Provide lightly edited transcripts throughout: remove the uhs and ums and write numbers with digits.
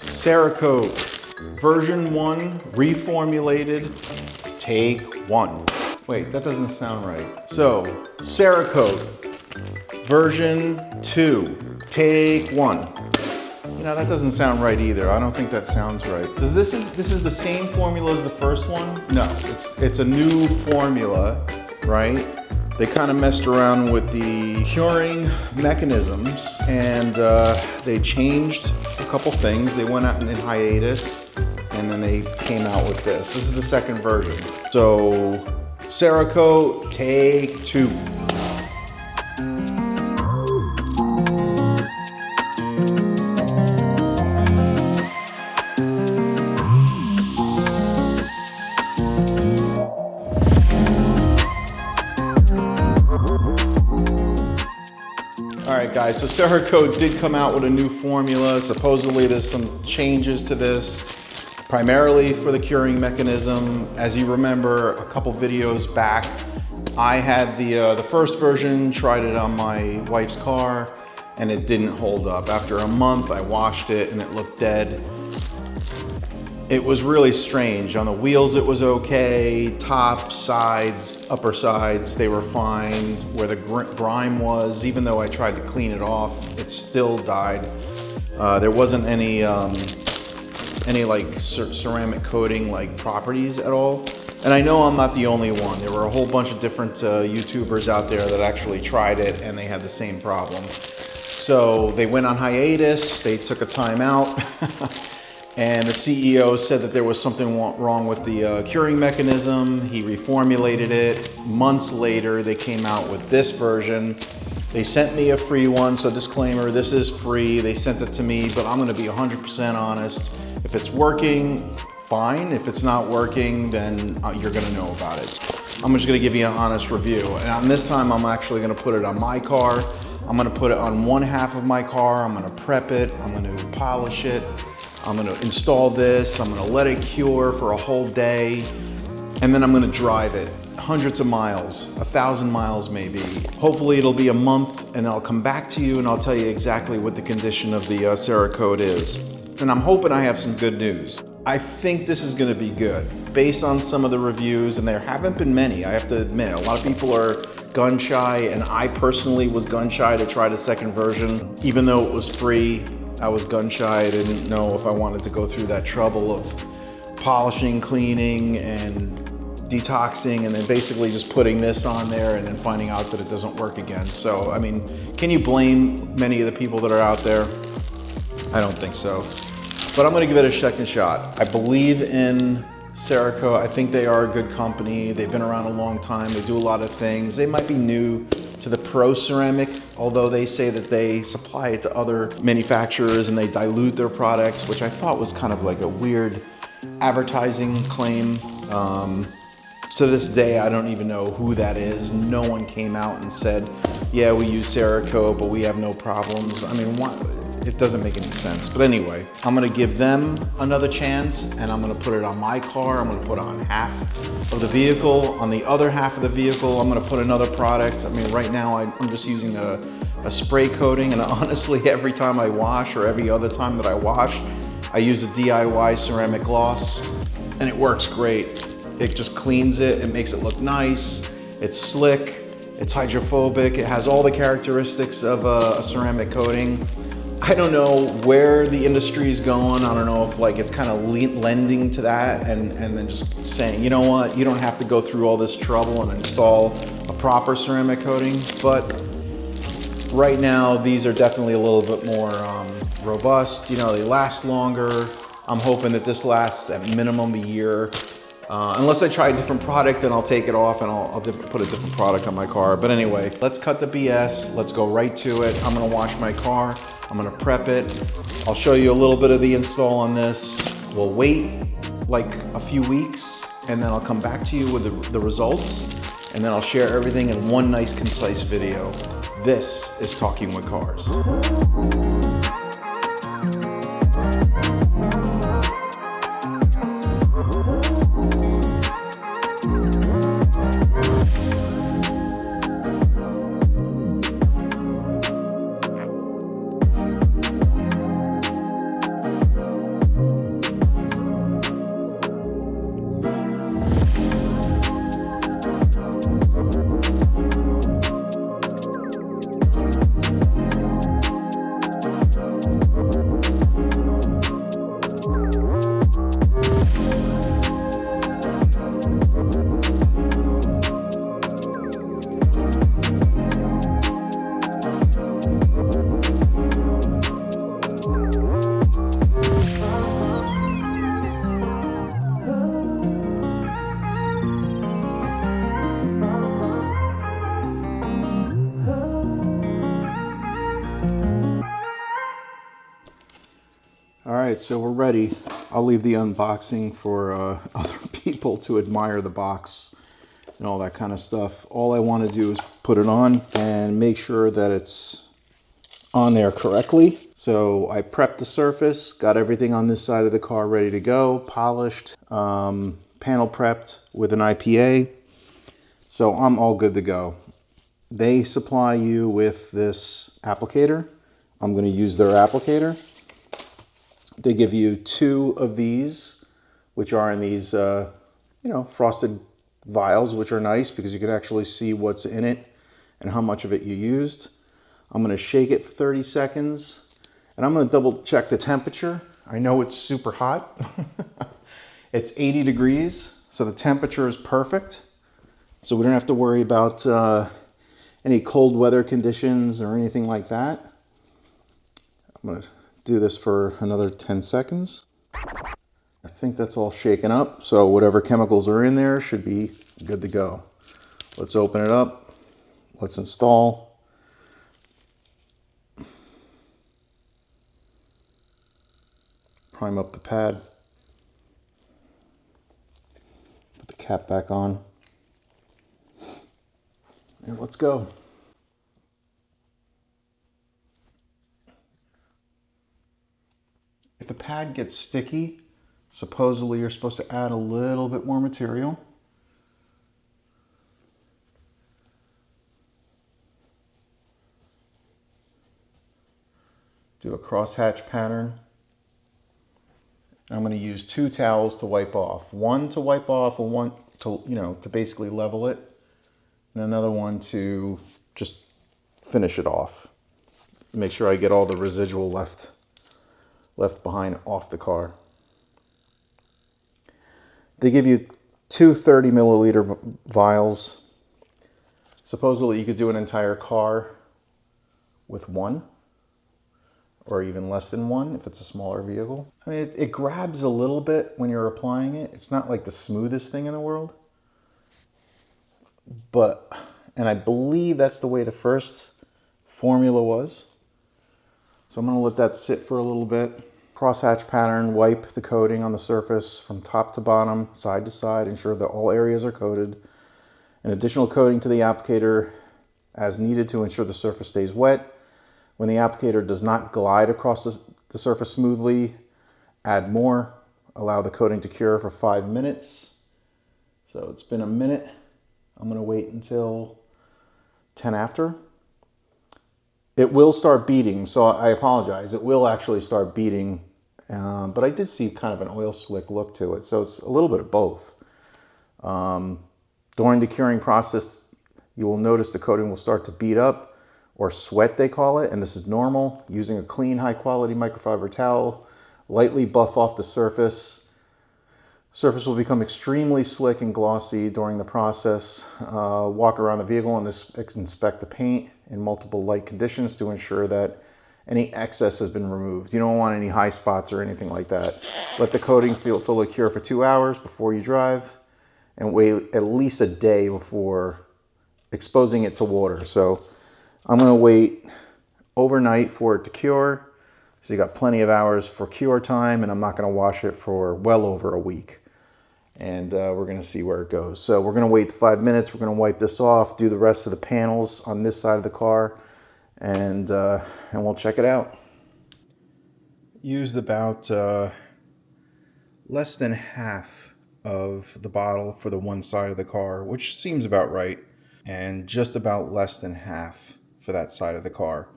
CERAKOTE version 1 reformulated, take 1. Wait, that doesn't sound right. So, CERAKOTE version 2, take 1. You know, that doesn't sound right either. I don't think that sounds right. This is the same formula as the first one? No, it's a new formula, right? They kind of messed around with the curing mechanisms and they changed a couple things. They went out in hiatus and then they came out with this. This is the second version. So, CERAKOTE take 2. Alright guys, so CERAKOTE did come out with a new formula. Supposedly there's some changes to this, primarily for the curing mechanism. As you remember, a couple videos back, I had the first version, tried it on my wife's car, and it didn't hold up. After a month, I washed it and it looked dead. It was really strange. On the wheels it was okay, top, sides, upper sides, they were fine. Where the grime was, even though I tried to clean it off, it still died. There wasn't any like ceramic coating like properties at all. And I know I'm not the only one. There were a whole bunch of different YouTubers out there that actually tried it and they had the same problem. So they went on hiatus, they took a time out. And the CEO said that there was something wrong with the curing mechanism. He reformulated it. Months later, they came out with this version. They sent me a free one, so disclaimer, this is free. They sent it to me, but I'm gonna be 100% honest. If it's working, fine. If it's not working, then you're gonna know about it. I'm just gonna give you an honest review. And on this time, I'm actually gonna put it on my car. I'm gonna put it on one half of my car. I'm gonna prep it. I'm gonna polish it. I'm gonna install this, I'm gonna let it cure for a whole day, and then I'm gonna drive it hundreds of miles, 1,000 miles maybe. Hopefully it'll be a month and I'll come back to you and I'll tell you exactly what the condition of the CERAKOTE is. And I'm hoping I have some good news. I think this is gonna be good. Based on some of the reviews, and there haven't been many, I have to admit, a lot of people are gun shy, and I personally was gun shy to try the second version. Even though it was free, I was gun shy. I didn't know if I wanted to go through that trouble of polishing, cleaning, and detoxing, and then basically just putting this on there and then finding out that it doesn't work again. So, I mean, can you blame many of the people that are out there? I don't think so. But I'm gonna give it a second shot. I believe in CERAKOTE. I think they are a good company. They've been around a long time. They do a lot of things. They might be new to the pro ceramic, although they say that they supply it to other manufacturers and they dilute their products, which I thought was kind of like a weird advertising claim. To this day, I don't even know who that is. No one came out and said, yeah, we use CERAKOTE, but we have no problems. I mean, it doesn't make any sense. But anyway, I'm gonna give them another chance and I'm gonna put it on my car. I'm gonna put it on half of the vehicle. On the other half of the vehicle, I'm gonna put another product. I mean, right now I'm just using a spray coating, and honestly, every time I wash or every other time that I wash, I use a DIY ceramic gloss and it works great. It just cleans it, it makes it look nice, it's slick, it's hydrophobic, it has all the characteristics of a ceramic coating. I don't know where the industry is going. I don't know if like it's kind of lending to that and then just saying, you know what, you don't have to go through all this trouble and install a proper ceramic coating. But right now, these are definitely a little bit more robust. You know, they last longer. I'm hoping that this lasts at minimum a year. Unless I try a different product, then I'll take it off and I'll put a different product on my car. But anyway, let's cut the BS. Let's go right to it. I'm gonna wash my car. I'm gonna prep it. I'll show you a little bit of the install on this. We'll wait like a few weeks and then I'll come back to you with the results, and then I'll share everything in one nice concise video. This is Talking with Cars. right, so we're ready. I'll leave the unboxing for other people to admire the box and all that kind of stuff. All I want to do is put it on and make sure that it's on there correctly. So I prepped the surface, got everything on this side of the car ready to go, polished, panel prepped with an IPA. So I'm all good to go. They supply you with this applicator. I'm going to use their applicator. They give you 2 of these, which are in these, frosted vials, which are nice because you can actually see what's in it and how much of it you used. I'm going to shake it for 30 seconds, and I'm going to double check the temperature. I know it's super hot. It's 80 degrees, so the temperature is perfect. So we don't have to worry about any cold weather conditions or anything like that. I'm going to do this for another 10 seconds. I think that's all shaken up, so whatever chemicals are in there should be good to go. Let's open it up. Let's install. Prime up the pad. Put the cap back on. And let's go. If the pad gets sticky, supposedly you're supposed to add a little bit more material. Do a crosshatch pattern. I'm going to use 2 towels to wipe off. One to wipe off and one to basically level it. And another one to just finish it off. Make sure I get all the residual left behind off the car. They give you 2 30 milliliter vials. Supposedly you could do an entire car with 1, or even less than 1 if it's a smaller vehicle. I mean, it grabs a little bit when you're applying it. It's not like the smoothest thing in the world. And I believe that's the way the first formula was. So I'm going to let that sit for a little bit. Crosshatch pattern, wipe the coating on the surface from top to bottom, side to side, ensure that all areas are coated. An additional coating to the applicator as needed to ensure the surface stays wet. When the applicator does not glide across the surface smoothly, add more. Allow the coating to cure for 5 minutes. So it's been a minute. I'm going to wait until 10 after. It will start beading, so I apologize. It will actually start beading, but I did see kind of an oil slick look to it, so it's a little bit of both. During the curing process, you will notice the coating will start to bead up, or sweat they call it, and this is normal. Using a clean, high-quality microfiber towel, lightly buff off the surface. Surface will become extremely slick and glossy during the process. Walk around the vehicle and inspect the paint in multiple light conditions to ensure that any excess has been removed. You don't want any high spots or anything like that. Let the coating fully cure for 2 hours before you drive, and wait at least a day before exposing it to water. So I'm going to wait overnight for it to cure. So you got plenty of hours for cure time, and I'm not going to wash it for well over a week. And we're going to see where it goes. So we're going to wait 5 minutes. We're going to wipe this off, do the rest of the panels on this side of the car, and we'll check it out. Used about less than half of the bottle for the one side of the car, which seems about right, and just about less than half for that side of the car.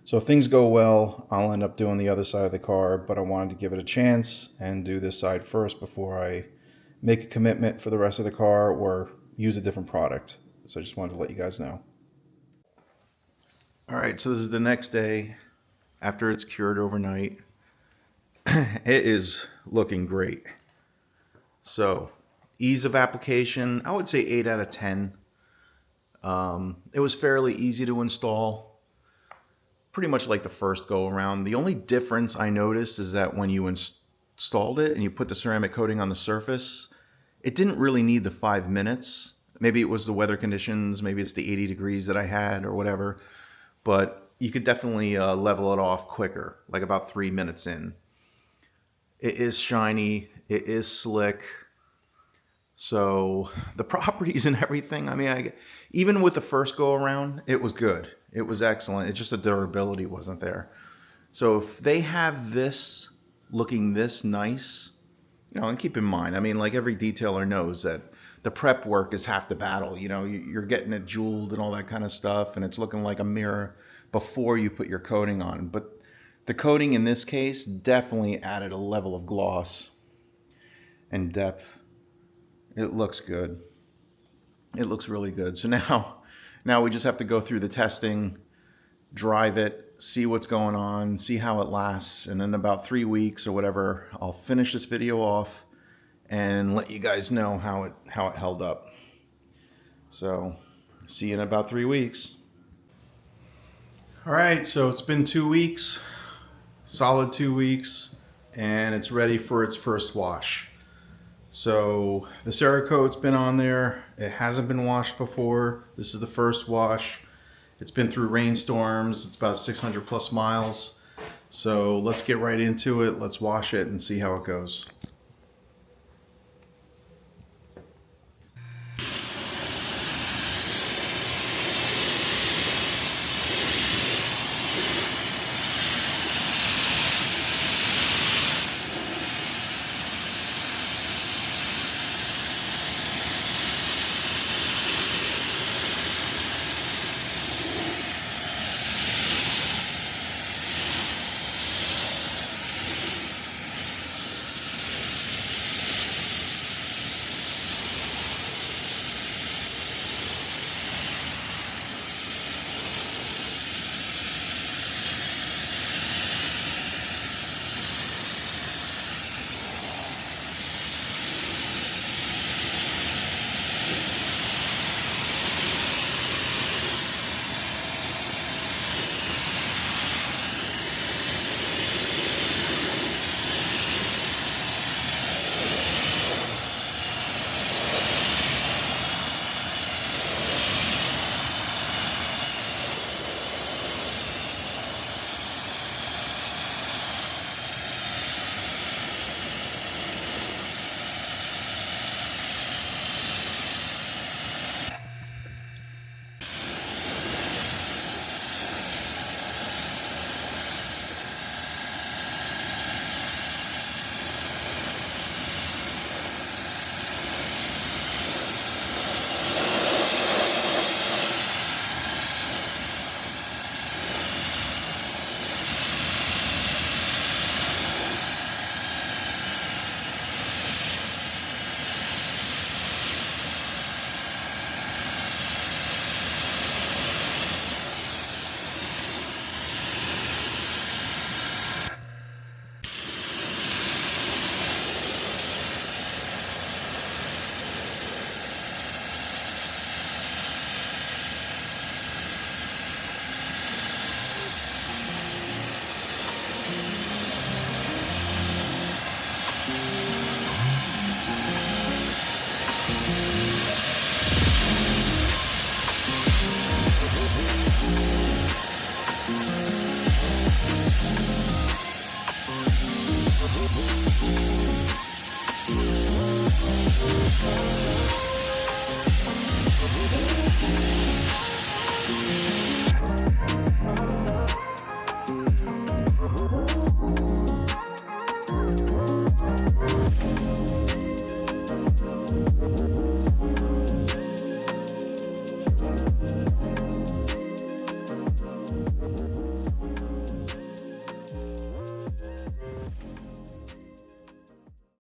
So if things go well, I'll end up doing the other side of the car, but I wanted to give it a chance and do this side first before I make a commitment for the rest of the car or use a different product. So I just wanted to let you guys know. All right, so this is the next day after it's cured overnight. It is looking great. So ease of application, I would say 8 out of 10. It was fairly easy to install, pretty much like the first go around. The only difference I noticed is that when you installed it and you put the ceramic coating on the surface, it didn't really need the 5 minutes. Maybe it was the weather conditions, maybe it's the 80 degrees that I had or whatever, but you could definitely level it off quicker, like about 3 minutes in. It is shiny, it is slick. So the properties and everything, I mean, even with the first go around, it was good. It was excellent. It's just the durability wasn't there. So if they have this looking this nice, you know, and keep in mind, I mean, like every detailer knows that the prep work is half the battle. You know, you're getting it jeweled and all that kind of stuff, and it's looking like a mirror before you put your coating on. But the coating in this case definitely added a level of gloss and depth. It looks good. It looks really good. So now we just have to go through the testing, drive it, see what's going on, see how it lasts, and in about 3 weeks or whatever, I'll finish this video off and let you guys know how it held up. So, see you in about 3 weeks. All right, so it's been 2 weeks, solid 2 weeks, and it's ready for its first wash. So the Cerakote's been on there. It hasn't been washed before. This is the first wash. It's been through rainstorms. It's about 600 plus miles. So let's get right into it. Let's wash it and see how it goes.